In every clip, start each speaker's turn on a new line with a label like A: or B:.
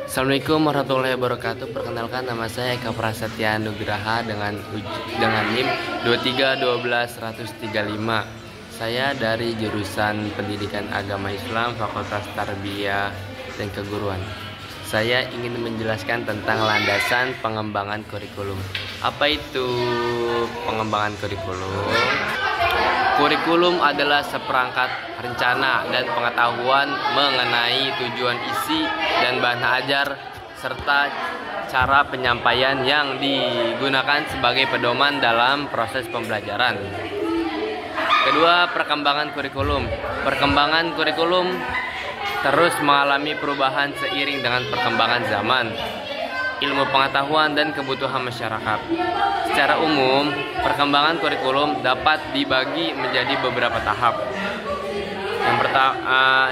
A: Assalamualaikum warahmatullahi wabarakatuh. Perkenalkan, nama saya Eka Prasetya Nugraha dengan NIM 2312135. Saya dari jurusan Pendidikan Agama Islam Fakultas Tarbiyah dan Keguruan. Saya ingin menjelaskan tentang landasan pengembangan kurikulum. Apa itu pengembangan kurikulum? Kurikulum adalah seperangkat rencana dan pengetahuan mengenai tujuan, isi, dan bahan ajar serta cara penyampaian yang digunakan sebagai pedoman dalam proses pembelajaran. Kedua, perkembangan kurikulum. Perkembangan kurikulum terus mengalami perubahan seiring dengan perkembangan zaman, ilmu pengetahuan, dan kebutuhan masyarakat. Secara umum, perkembangan kurikulum dapat dibagi menjadi beberapa tahap.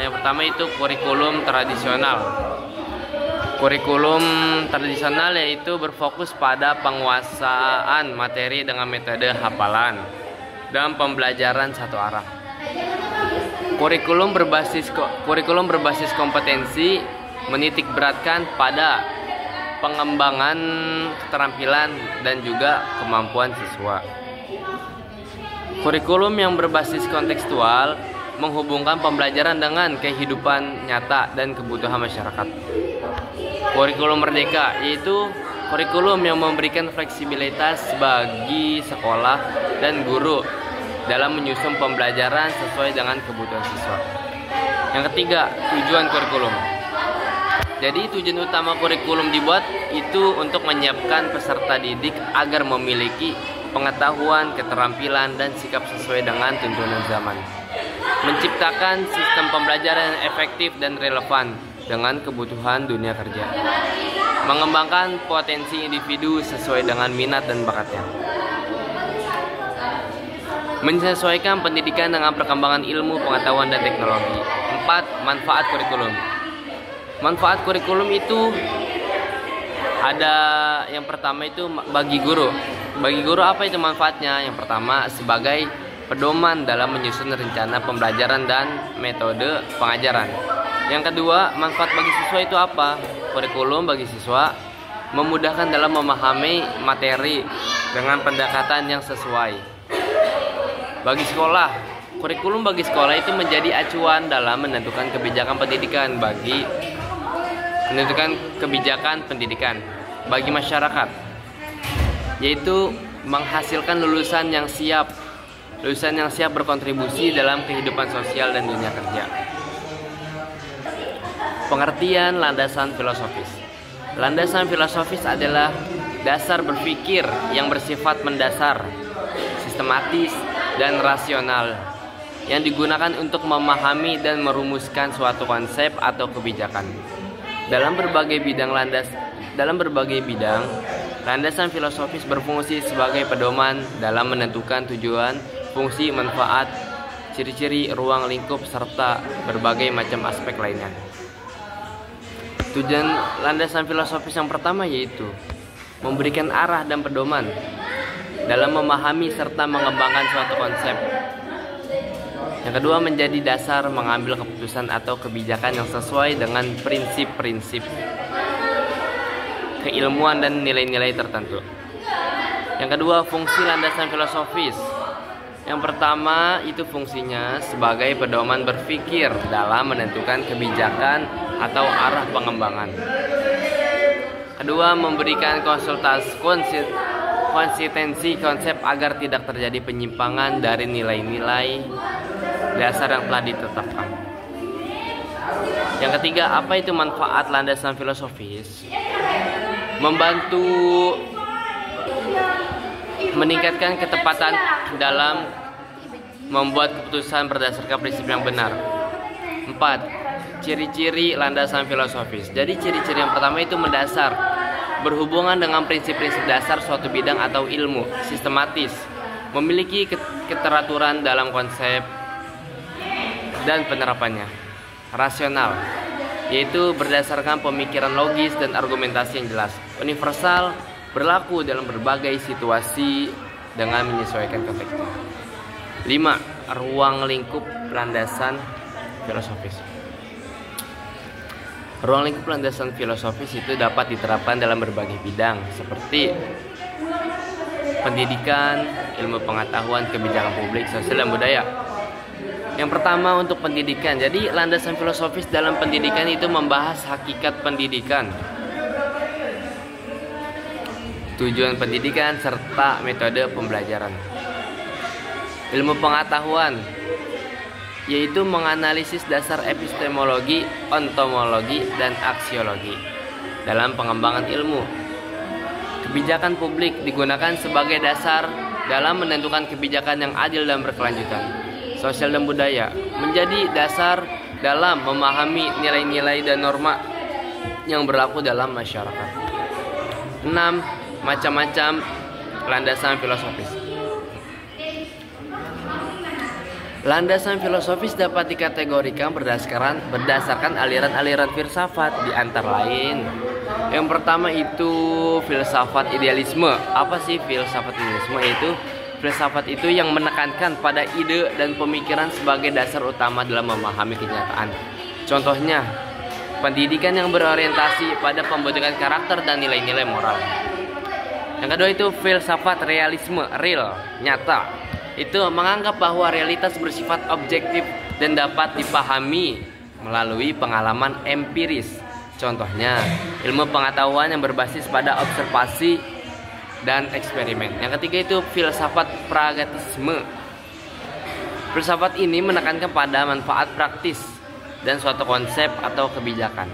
A: Yang pertama itu kurikulum tradisional. Kurikulum tradisional yaitu berfokus pada penguasaan materi dengan metode hafalan dan pembelajaran satu arah. Kurikulum berbasis kompetensi menitik beratkan pada pengembangan keterampilan dan juga kemampuan siswa. Kurikulum yang berbasis kontekstual menghubungkan pembelajaran dengan kehidupan nyata dan kebutuhan masyarakat. Kurikulum merdeka yaitu kurikulum yang memberikan fleksibilitas bagi sekolah dan guru dalam menyusun pembelajaran sesuai dengan kebutuhan siswa. Yang ketiga, tujuan kurikulum. Jadi tujuan utama kurikulum dibuat itu untuk menyiapkan peserta didik agar memiliki pengetahuan, keterampilan, dan sikap sesuai dengan tuntunan zaman. Menciptakan sistem pembelajaran yang efektif dan relevan dengan kebutuhan dunia kerja. Mengembangkan potensi individu sesuai dengan minat dan bakatnya. Menyesuaikan pendidikan dengan perkembangan ilmu, pengetahuan, dan teknologi. 4. Manfaat kurikulum. Manfaat kurikulum itu ada, yang pertama itu bagi guru. Bagi guru apa itu manfaatnya? Yang pertama sebagai pedoman dalam menyusun rencana pembelajaran dan metode pengajaran. Yang kedua, manfaat bagi siswa itu apa? Kurikulum bagi siswa memudahkan dalam memahami materi dengan pendekatan yang sesuai. Bagi sekolah, kurikulum bagi sekolah itu menjadi acuan dalam menentukan kebijakan pendidikan bagi masyarakat, yaitu menghasilkan lulusan yang siap berkontribusi dalam kehidupan sosial dan dunia kerja. Pengertian landasan filosofis. Landasan filosofis adalah dasar berpikir yang bersifat mendasar, sistematis, dan rasional yang digunakan untuk memahami dan merumuskan suatu konsep atau kebijakan. Dalam berbagai bidang, landasan filosofis berfungsi sebagai pedoman dalam menentukan tujuan, fungsi, manfaat, ciri-ciri, ruang lingkup, serta berbagai macam aspek lainnya. Tujuan landasan filosofis yang pertama yaitu memberikan arah dan pedoman dalam memahami serta mengembangkan suatu konsep. Yang kedua, menjadi dasar mengambil keputusan atau kebijakan yang sesuai dengan prinsip-prinsip keilmuan dan nilai-nilai tertentu. Yang kedua, fungsi landasan filosofis. Yang pertama itu fungsinya sebagai pedoman berpikir dalam menentukan kebijakan atau arah pengembangan. Kedua, memberikan konsistensi konsep agar tidak terjadi penyimpangan dari nilai-nilai dasar yang telah ditetapkan. Yang ketiga, apa itu manfaat landasan filosofis? Membantu meningkatkan ketepatan dalam membuat keputusan berdasarkan prinsip yang benar. 4. Ciri-ciri landasan filosofis. Jadi ciri-ciri yang pertama itu mendasar, berhubungan dengan prinsip-prinsip dasar suatu bidang atau ilmu, sistematis, memiliki keteraturan dalam konsep dan penerapannya. Rasional, yaitu berdasarkan pemikiran logis dan argumentasi yang jelas. Universal, berlaku dalam berbagai situasi dengan menyesuaikan konteksnya. 5. Ruang lingkup landasan filosofis. Ruang lingkup landasan filosofis itu dapat diterapkan dalam berbagai bidang seperti pendidikan, ilmu pengetahuan, kebijakan publik, sosial, dan budaya. Yang pertama untuk pendidikan. Jadi landasan filosofis dalam pendidikan itu membahas hakikat pendidikan, tujuan pendidikan, serta metode pembelajaran. Ilmu pengetahuan yaitu menganalisis dasar epistemologi, ontomologi, dan aksiologi dalam pengembangan ilmu. Kebijakan publik digunakan sebagai dasar dalam menentukan kebijakan yang adil dan berkelanjutan. Sosial dan budaya menjadi dasar dalam memahami nilai-nilai dan norma yang berlaku dalam masyarakat. 6. Macam-macam landasan filosofis. Landasan filosofis dapat dikategorikan berdasarkan aliran-aliran filsafat, di antara lain. Yang pertama itu filsafat idealisme. Apa sih filsafat idealisme? Yaitu filsafat itu yang menekankan pada ide dan pemikiran sebagai dasar utama dalam memahami kenyataan. Contohnya, pendidikan yang berorientasi pada pembentukan karakter dan nilai-nilai moral. Yang kedua itu filsafat realisme, real, nyata. Itu menganggap bahwa realitas bersifat objektif dan dapat dipahami melalui pengalaman empiris. Contohnya, ilmu pengetahuan yang berbasis pada observasi dan eksperimen. Yang ketiga itu filsafat pragmatisme. Filsafat ini menekankan pada manfaat praktis dan suatu konsep atau kebijakan.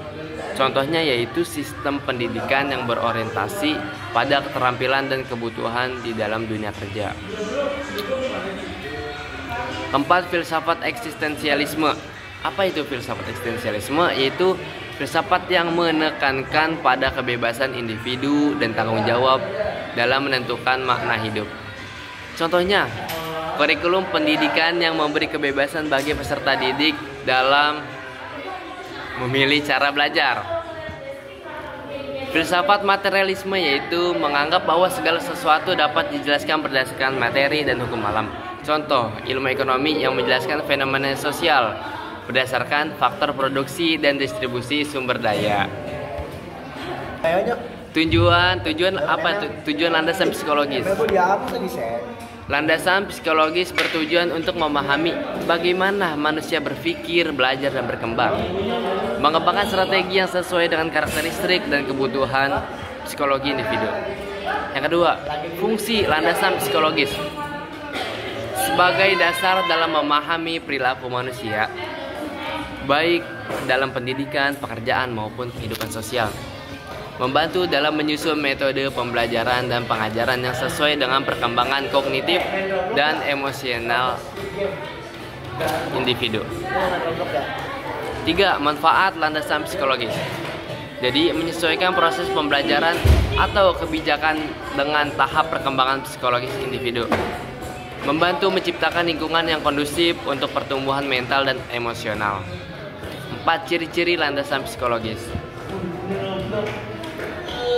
A: Contohnya yaitu sistem pendidikan yang berorientasi pada keterampilan dan kebutuhan di dalam dunia kerja. Keempat, filsafat eksistensialisme. Apa itu filsafat eksistensialisme? Yaitu filsafat yang menekankan pada kebebasan individu dan tanggung jawab dalam menentukan makna hidup. Contohnya, kurikulum pendidikan yang memberi kebebasan bagi peserta didik dalam memilih cara belajar. Filsafat materialisme yaitu menganggap bahwa segala sesuatu dapat dijelaskan berdasarkan materi dan hukum alam. Contoh, ilmu ekonomi yang menjelaskan fenomena sosial berdasarkan faktor produksi dan distribusi sumber daya. Tujuan apa? Tujuan landasan psikologis. Landasan psikologis bertujuan untuk memahami bagaimana manusia berpikir, belajar, dan berkembang. Mengembangkan strategi yang sesuai dengan karakteristik dan kebutuhan psikologi individu. Yang kedua, fungsi landasan psikologis sebagai dasar dalam memahami perilaku manusia, baik dalam pendidikan, pekerjaan, maupun kehidupan sosial. Membantu dalam menyusun metode pembelajaran dan pengajaran yang sesuai dengan perkembangan kognitif dan emosional individu. 3. Manfaat landasan psikologis. Jadi menyesuaikan proses pembelajaran atau kebijakan dengan tahap perkembangan psikologis individu. Membantu menciptakan lingkungan yang kondusif untuk pertumbuhan mental dan emosional. 4. Ciri-ciri landasan psikologis.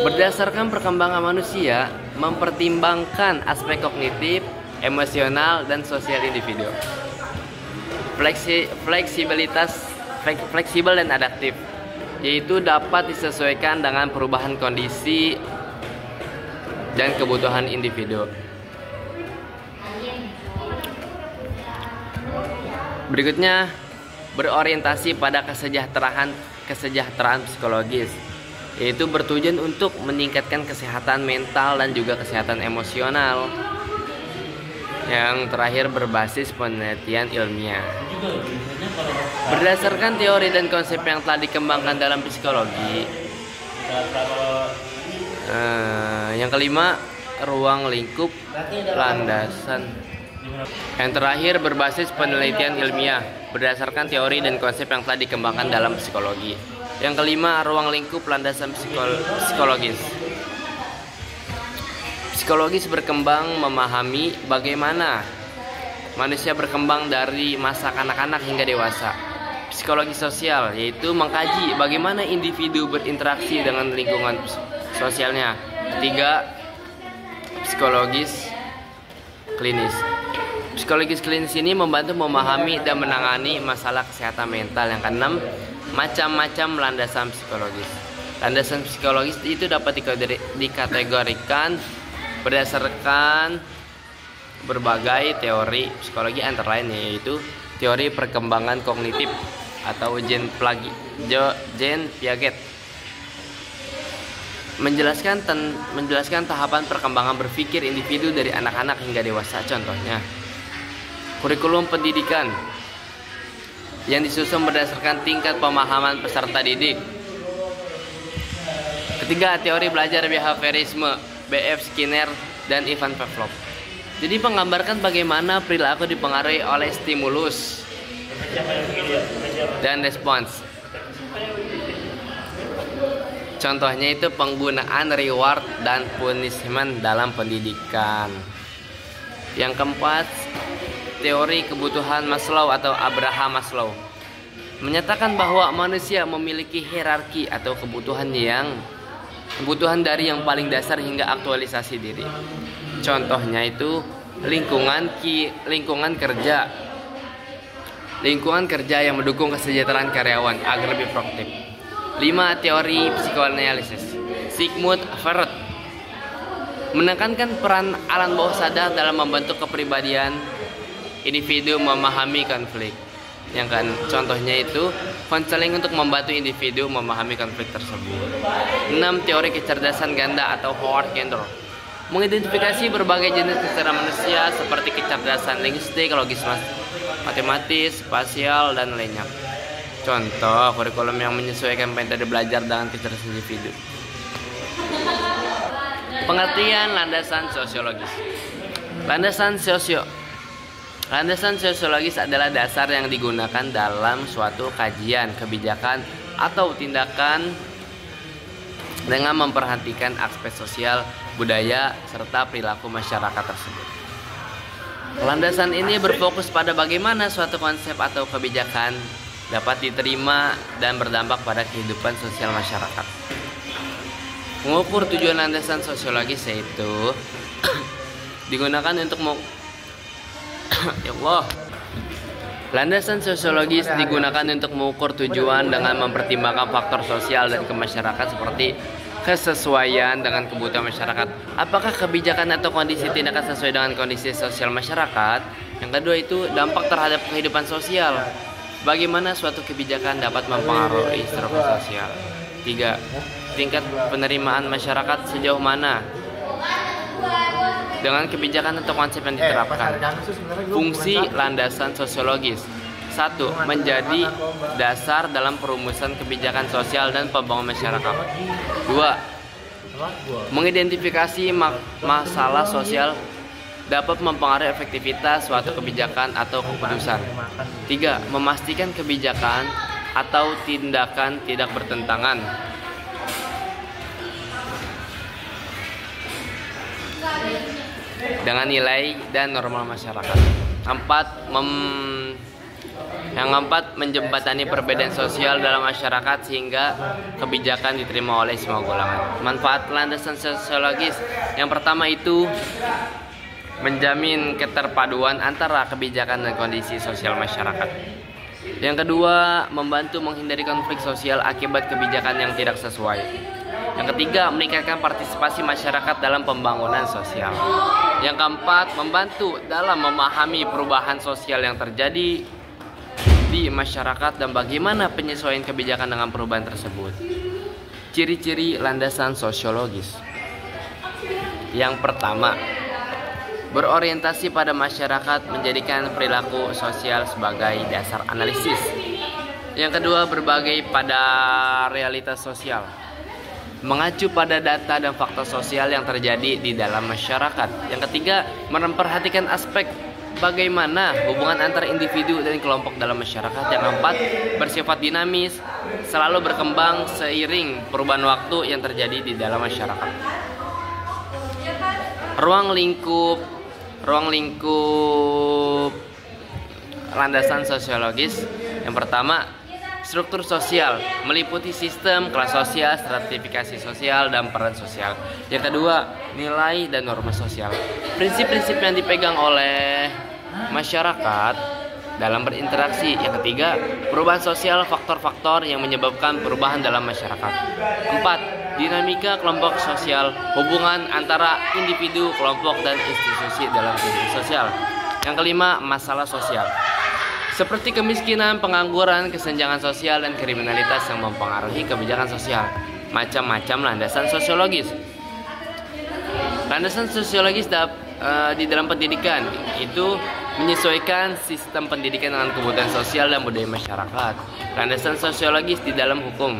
A: Berdasarkan perkembangan manusia, mempertimbangkan aspek kognitif, emosional, dan sosial individu. Fleksibel dan adaptif, yaitu dapat disesuaikan dengan perubahan kondisi dan kebutuhan individu. Berikutnya, berorientasi pada kesejahteraan psikologis, yaitu bertujuan untuk meningkatkan kesehatan mental dan juga kesehatan emosional. Yang terakhir, berbasis penelitian ilmiah. Berdasarkan teori dan konsep yang telah dikembangkan dalam psikologi. Yang kelima, ruang lingkup landasan. Yang terakhir, berbasis penelitian ilmiah berdasarkan teori dan konsep yang telah dikembangkan dalam psikologi. Yang kelima, ruang lingkup landasan psikologis. Psikologis berkembang memahami bagaimana manusia berkembang dari masa kanak-kanak hingga dewasa. Psikologi sosial yaitu mengkaji bagaimana individu berinteraksi dengan lingkungan sosialnya. Ketiga, psikologis klinis. Psikologis klinis ini membantu memahami dan menangani masalah kesehatan mental. Yang keenam, Macam-macam landasan psikologis. Landasan psikologis itu dapat dikategorikan berdasarkan berbagai teori psikologi, antara lain yaitu teori perkembangan kognitif atau Jean Piaget, menjelaskan tahapan perkembangan berpikir individu dari anak-anak hingga dewasa. Contohnya, kurikulum pendidikan yang disusun berdasarkan tingkat pemahaman peserta didik. Ketiga, teori belajar behaviorisme, B.F. Skinner dan Ivan Pavlov. Jadi menggambarkan bagaimana perilaku dipengaruhi oleh stimulus dan respons. Contohnya itu penggunaan reward dan punishment dalam pendidikan. Yang keempat, teori kebutuhan Maslow atau Abraham Maslow menyatakan bahwa manusia memiliki hierarki atau kebutuhan dari yang paling dasar hingga aktualisasi diri. Contohnya itu lingkungan kerja yang mendukung kesejahteraan karyawan agar lebih produktif. 5. Teori psikoanalisis. Sigmund Freud menekankan peran alam bawah sadar dalam membentuk kepribadian individu memahami konflik. Yang kan contohnya itu konseling untuk membantu individu memahami konflik tersebut. 6. Teori kecerdasan ganda atau Howard Gardner mengidentifikasi berbagai jenis kecerdasan manusia seperti kecerdasan linguistik, logis, matematis, spasial, dan lainnya. Contoh kurikulum yang menyesuaikan metode belajar dengan kecerdasan individu. Pengertian landasan sosiologis. Landasan sosiologis adalah dasar yang digunakan dalam suatu kajian, kebijakan, atau tindakan dengan memperhatikan aspek sosial, budaya, serta perilaku masyarakat tersebut. Landasan ini berfokus pada bagaimana suatu konsep atau kebijakan dapat diterima dan berdampak pada kehidupan sosial masyarakat. Mengukur tujuan landasan sosiologis yaitu digunakan untuk Landasan sosiologis digunakan untuk mengukur tujuan dengan mempertimbangkan faktor sosial dan kemasyarakatan seperti kesesuaian dengan kebutuhan masyarakat. Apakah kebijakan atau kondisi tindakan sesuai dengan kondisi sosial masyarakat? Yang kedua itu dampak terhadap kehidupan sosial. Bagaimana suatu kebijakan dapat mempengaruhi struktur sosial. 3. Tingkat penerimaan masyarakat sejauh mana dengan kebijakan atau konsep yang diterapkan. Fungsi landasan sosiologis. 1. Menjadi dasar dalam perumusan kebijakan sosial dan pembangunan masyarakat. 2. Mengidentifikasi masalah sosial dapat mempengaruhi efektivitas suatu kebijakan atau keputusan. 3. Memastikan kebijakan atau tindakan tidak bertentangan dengan nilai dan norma masyarakat. 4. Yang keempat, menjembatani perbedaan sosial dalam masyarakat sehingga kebijakan diterima oleh semua golongan. Manfaat landasan sosiologis. Yang pertama itu menjamin keterpaduan antara kebijakan dan kondisi sosial masyarakat. Yang kedua, membantu menghindari konflik sosial akibat kebijakan yang tidak sesuai. Yang ketiga, meningkatkan partisipasi masyarakat dalam pembangunan sosial. Yang keempat, membantu dalam memahami perubahan sosial yang terjadi di masyarakat dan bagaimana penyesuaian kebijakan dengan perubahan tersebut. Ciri-ciri landasan sosiologis. Yang pertama, berorientasi pada masyarakat, menjadikan perilaku sosial sebagai dasar analisis. Yang kedua, berbagai pada realitas sosial, mengacu pada data dan fakta sosial yang terjadi di dalam masyarakat. Yang ketiga, memperhatikan aspek bagaimana hubungan antar individu dan kelompok dalam masyarakat. Yang keempat, bersifat dinamis, selalu berkembang seiring perubahan waktu yang terjadi di dalam masyarakat. Ruang lingkup landasan sosiologis. Yang pertama, struktur sosial, meliputi sistem, kelas sosial, stratifikasi sosial, dan peran sosial. Yang kedua, nilai dan norma sosial. Prinsip-prinsip yang dipegang oleh masyarakat dalam berinteraksi. Yang ketiga, perubahan sosial, faktor-faktor yang menyebabkan perubahan dalam masyarakat. 4. Dinamika kelompok sosial, hubungan antara individu, kelompok, dan institusi dalam kehidupan sosial. Yang kelima, masalah sosial, seperti kemiskinan, pengangguran, kesenjangan sosial, dan kriminalitas yang mempengaruhi kebijakan sosial. Macam-macam landasan sosiologis. Landasan sosiologis di dalam pendidikan itu menyesuaikan sistem pendidikan dengan kebutuhan sosial dan budaya masyarakat. Landasan sosiologis di dalam hukum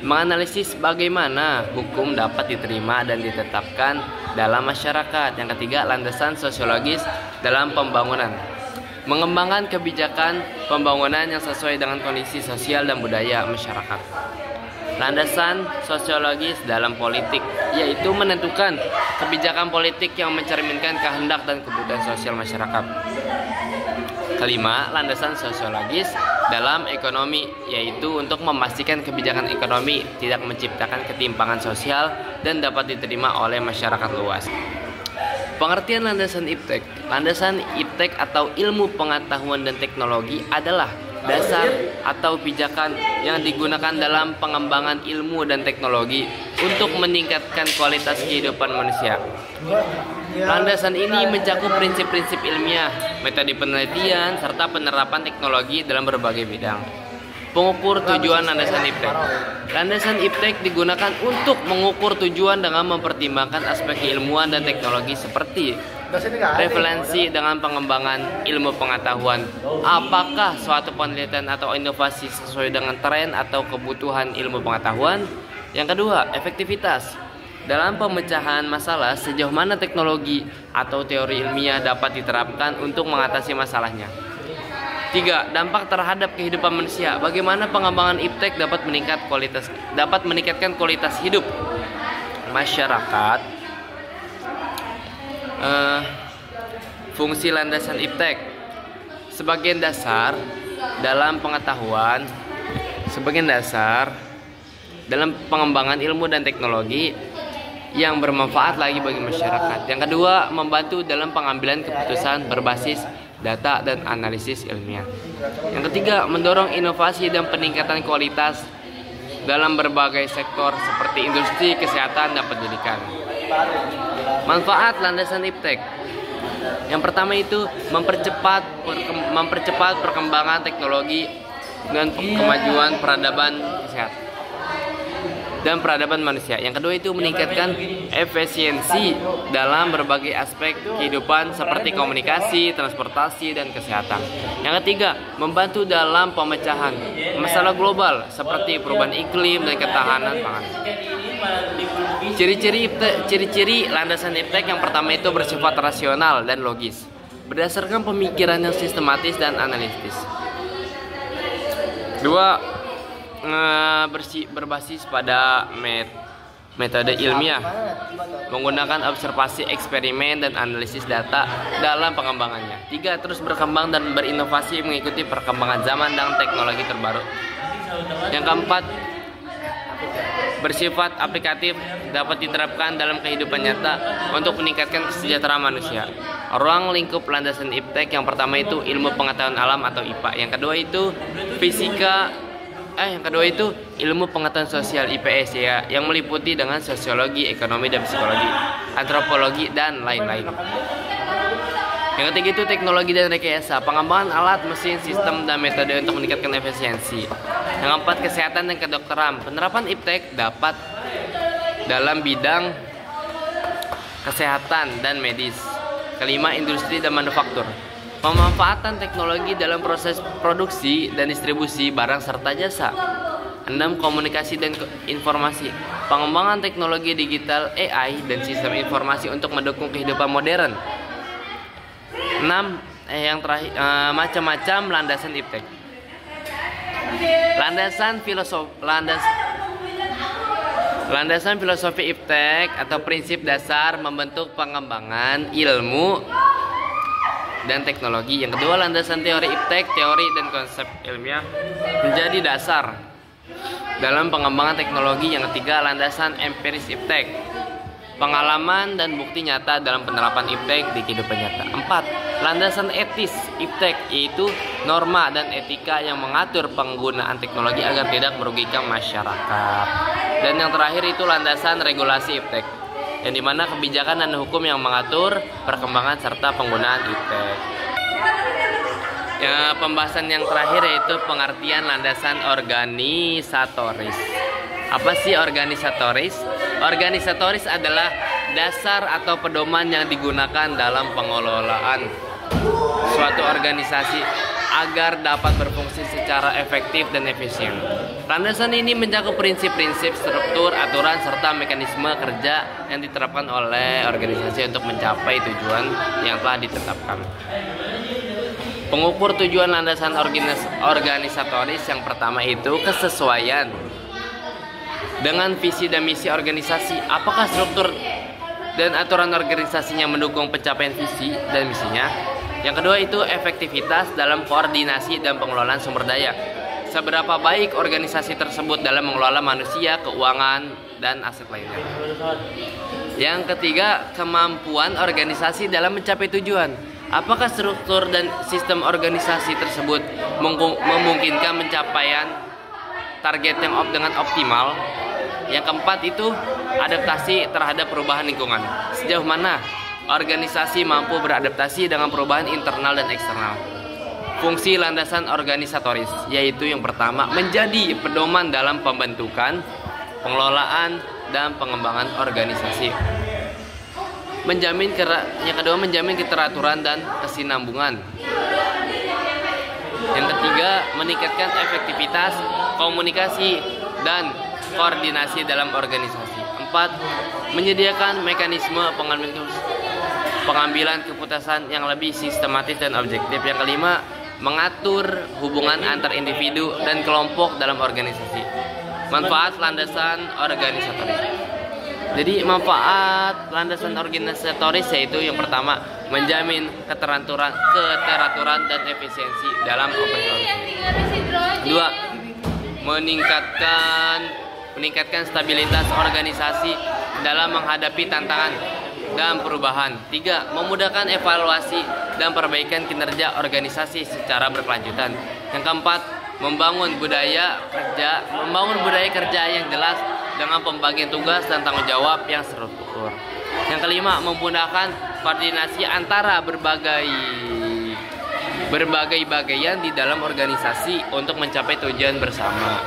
A: menganalisis bagaimana hukum dapat diterima dan ditetapkan dalam masyarakat. Yang ketiga, landasan sosiologis dalam pembangunan, mengembangkan kebijakan pembangunan yang sesuai dengan kondisi sosial dan budaya masyarakat. Landasan sosiologis dalam politik, yaitu menentukan kebijakan politik yang mencerminkan kehendak dan kebutuhan sosial masyarakat. Kelima, landasan sosiologis dalam ekonomi, yaitu untuk memastikan kebijakan ekonomi tidak menciptakan ketimpangan sosial dan dapat diterima oleh masyarakat luas. Pengertian landasan iptek. Landasan iptek atau ilmu pengetahuan dan teknologi adalah dasar atau pijakan yang digunakan dalam pengembangan ilmu dan teknologi untuk meningkatkan kualitas kehidupan manusia. Landasan ini mencakup prinsip-prinsip ilmiah, metode penelitian, serta penerapan teknologi dalam berbagai bidang. Pengukur tujuan landasan iptek. Landasan iptek digunakan untuk mengukur tujuan dengan mempertimbangkan aspek keilmuan dan teknologi seperti referensi dengan pengembangan ilmu pengetahuan. Apakah suatu penelitian atau inovasi sesuai dengan tren atau kebutuhan ilmu pengetahuan? Yang kedua, efektivitas. Dalam pemecahan masalah, sejauh mana teknologi atau teori ilmiah dapat diterapkan untuk mengatasi masalahnya. 3. Dampak terhadap kehidupan manusia. Bagaimana pengembangan iptek dapat meningkatkan kualitas hidup masyarakat. Fungsi landasan iptek. Sebagian dasar dalam pengetahuan, sebagian dasar dalam pengembangan ilmu dan teknologi yang bermanfaat lagi bagi masyarakat. Yang kedua, membantu dalam pengambilan keputusan berbasis data dan analisis ilmiah. Yang ketiga, mendorong inovasi dan peningkatan kualitas dalam berbagai sektor seperti industri, kesehatan, dan pendidikan. Manfaat landasan iptek. Yang pertama itu mempercepat perkembangan teknologi dan kemajuan peradaban kesehatan dan peradaban manusia. Yang kedua itu meningkatkan efisiensi dalam berbagai aspek kehidupan seperti komunikasi, transportasi, dan kesehatan. Yang ketiga, membantu dalam pemecahan masalah global seperti perubahan iklim dan ketahanan pangan. Ciri-ciri landasan iptek yang pertama itu bersifat rasional dan logis, berdasarkan pemikiran yang sistematis dan analitis. Dua, berbasis pada metode ilmiah, menggunakan observasi, eksperimen, dan analisis data dalam pengembangannya. 3. Terus berkembang dan berinovasi mengikuti perkembangan zaman dan teknologi terbaru. Yang keempat, bersifat aplikatif, dapat diterapkan dalam kehidupan nyata untuk meningkatkan kesejahteraan manusia. Ruang lingkup landasan iptek yang pertama itu ilmu pengetahuan alam atau IPA. Yang kedua itu ilmu pengetahuan sosial IPS ya, yang meliputi dengan sosiologi, ekonomi, dan psikologi, antropologi, dan lain-lain. Yang ketiga itu teknologi dan rekayasa, pengembangan alat, mesin, sistem, dan metode untuk meningkatkan efisiensi. Yang keempat, kesehatan dan kedokteran. Penerapan iptek dapat dalam bidang kesehatan dan medis. Kelima, industri dan manufaktur. Pemanfaatan teknologi dalam proses produksi dan distribusi barang serta jasa. 6. Komunikasi dan informasi. Pengembangan teknologi digital, AI, dan sistem informasi untuk mendukung kehidupan modern. 6. Yang terakhir, macam-macam landasan iptek. Landasan filosofi iptek atau prinsip dasar membentuk pengembangan ilmu dan teknologi. Yang kedua, landasan teori iptek, teori dan konsep ilmiah menjadi dasar dalam pengembangan teknologi. Yang ketiga, landasan empiris iptek, pengalaman dan bukti nyata dalam penerapan iptek di kehidupan nyata. 4. Landasan etis iptek yaitu norma dan etika yang mengatur penggunaan teknologi agar tidak merugikan masyarakat. Dan yang terakhir itu landasan regulasi iptek, yang dimana kebijakan dan hukum yang mengatur perkembangan serta penggunaan iptek. Ya, pembahasan yang terakhir yaitu pengertian landasan organisatoris. Apa sih organisatoris? Organisatoris adalah dasar atau pedoman yang digunakan dalam pengelolaan suatu organisasi agar dapat berfungsi secara efektif dan efisien. Landasan ini mencakup prinsip-prinsip, struktur, aturan, serta mekanisme kerja yang diterapkan oleh organisasi untuk mencapai tujuan yang telah ditetapkan. Pengukur tujuan landasan organisatoris yang pertama itu kesesuaian dengan visi dan misi organisasi. Apakah struktur dan aturan organisasinya mendukung pencapaian visi dan misinya? Yang kedua itu efektivitas dalam koordinasi dan pengelolaan sumber daya. Seberapa baik organisasi tersebut dalam mengelola manusia, keuangan, dan aset lainnya. Yang ketiga, kemampuan organisasi dalam mencapai tujuan. Apakah struktur dan sistem organisasi tersebut memungkinkan pencapaian target yang dengan optimal? Yang keempat itu adaptasi terhadap perubahan lingkungan. Sejauh mana organisasi mampu beradaptasi dengan perubahan internal dan eksternal. Fungsi landasan organisatoris yaitu yang pertama menjadi pedoman dalam pembentukan, pengelolaan, dan pengembangan organisasi. Yang kedua menjamin keteraturan dan kesinambungan. Yang ketiga peningkatkan efektivitas komunikasi dan koordinasi dalam organisasi. 4. Menyediakan mekanisme pengambilan keputusan yang lebih sistematis dan objektif. Yang kelima, mengatur hubungan antar individu dan kelompok dalam organisasi. Manfaat landasan organisatoris. Jadi manfaat landasan organisatoris yaitu yang pertama menjamin keteraturan dan efisiensi dalam operasi. Kedua, meningkatkan stabilitas organisasi dalam menghadapi tantangan dan perubahan. 3. Memudahkan evaluasi dan perbaikan kinerja organisasi secara berkelanjutan. Yang keempat, membangun budaya kerja yang jelas dengan pembagian tugas dan tanggung jawab yang struktur. Yang kelima, memudahkan koordinasi antara berbagai bagian di dalam organisasi untuk mencapai tujuan bersama.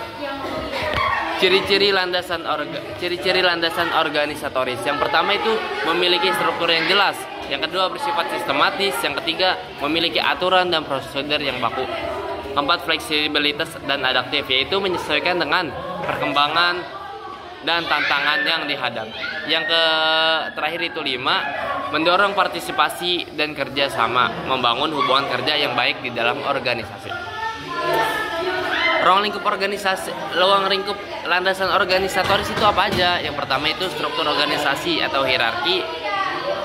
A: Ciri-ciri landasan organisatoris. Yang pertama itu memiliki struktur yang jelas. Yang kedua bersifat sistematis. Yang ketiga memiliki aturan dan prosedur yang baku. Keempat, fleksibilitas dan adaptif, yaitu menyesuaikan dengan perkembangan dan tantangan yang dihadapi. Yang terakhir itu 5, mendorong partisipasi dan kerjasama, membangun hubungan kerja yang baik di dalam organisasi. Ruang lingkup landasan organisatoris itu apa aja? Yang pertama itu struktur organisasi atau hierarki,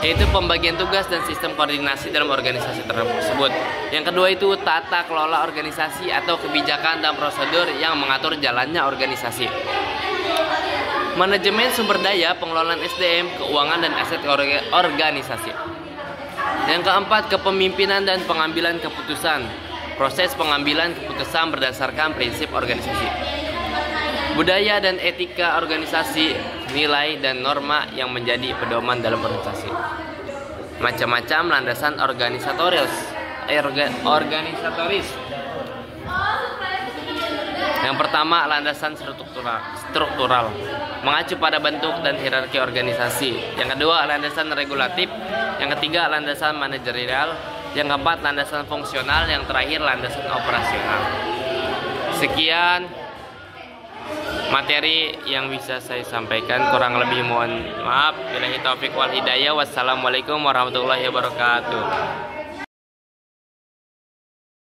A: yaitu pembagian tugas dan sistem koordinasi dalam organisasi tersebut. Yang kedua itu tata kelola organisasi atau kebijakan dan prosedur yang mengatur jalannya organisasi. Manajemen sumber daya, pengelolaan SDM, keuangan dan aset organisasi. Yang keempat, kepemimpinan dan pengambilan keputusan. Proses pengambilan keputusan berdasarkan prinsip organisasi. Budaya dan etika organisasi, nilai dan norma yang menjadi pedoman dalam organisasi. Macam-macam landasan organisatoris. Yang pertama, landasan struktural, mengacu pada bentuk dan hierarki organisasi. Yang kedua, landasan regulatif. Yang ketiga, landasan manajerial. Yang keempat, landasan fungsional. Yang terakhir, landasan operasional. Sekian materi yang bisa saya sampaikan, kurang lebih mohon maaf. Billahi taufik wal hidayah. Wassalamualaikum warahmatullahi wabarakatuh.